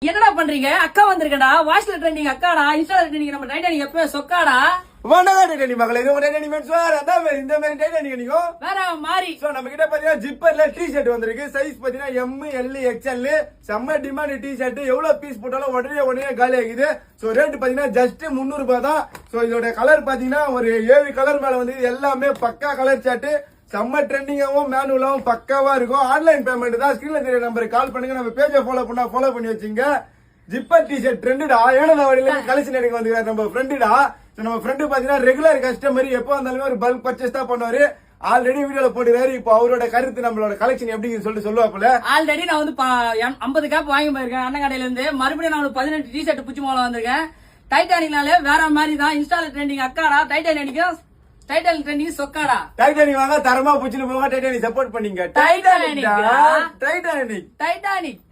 என்னடா பண்றீங்க? அக்கா வந்திருக்கடா. வாட்ஸ்ல ட்ரெண்டிங் அக்காடா. இன்ஸ்டால ட்ரெண்டிங் நம்ம டைட்டானிக் எப்பவே சொக்காடா. வணக்கம் டைட்டானிக் மகளே. இது டைட்டானிக் மென்ஸ் வேர். அதான் இந்த மாதிரி டைட்டானிக் நீங்க வேற மாறி. சோ நம்ம கிட்ட பாத்தீங்கன்னா ஜிப்பர்ல டி-ஷர்ட் வந்திருக்கு. சைஸ் பாத்தீங்கன்னா M, L, XL. செம்ம டிமாண்ட் டி-ஷர்ட். எவ்வளவு பீஸ் போட்டாலும் உடனே காலி ஆகுது. சோ ரேட் பாத்தீங்கன்னா ஜஸ்ட் 300 ரூபாய் தான். சோ இதோட கலர் பாத்தீங்கன்னா ஒரு 7 கலர் மேல வந்து எல்லாமே பக்கா கலர் ஷர்ட். செம்ம ட்ரெண்டிங்காவும் மேனுவலாவும் பக்காவா இருக்கும். ஆன்லைன் பேமெண்ட் தான். ஸ்கிரீன்ல தெரிய நம்பருக்கு கால் பண்ணுங்க. நம்ம பேஜை ஃபாலோ பண்ணி வச்சுங்க. ஜிப்பர் டி-ஷர்ட் ட்ரெண்டுடா. ஏனதாவடியில கலெக்ஷன் எடுக்க வந்து நம்ம ஃப்ரெண்டுடா. நம்ம ஃப்ரெண்டு பாத்தீங்கன்னா ரெகுலர் கஸ்டமர். எப்போ வந்தாலுமே ஒரு பல்க் பர்ச்சேஸ் தான் பண்ணுவாரு. ஆல்ரெடி வீடியோல போட்டுறாரு. இப்போ அவரோட கருத்து நம்மளோட கலெக்ஷன் எப்படின்னு சொல்லிட்டு சொல்லுவாப்புல. ஆல்ரெடி நான் வந்து 50 கேப் வாங்கி போயிருக்கேன் அண்ணன் கடையில இருந்து. மறுபடியும் நான் 18 டி-ஷர்ட் புச்சு மூலம் வந்திருக்கேன். டைட்டானிக்னாலே வேற மாதிரி தான். இன்ஸ்டால ட்ரெண்டிங் அக்காடா. டைட்டானிக் ட்ரெண்டிங் சொக்காடா. டைட்டானிக் வாங்க, தரமா புச்சுன்னு போங்க. டைட்டானிக் சப்போர்ட் பண்ணீங்க. டைட்டானிக்.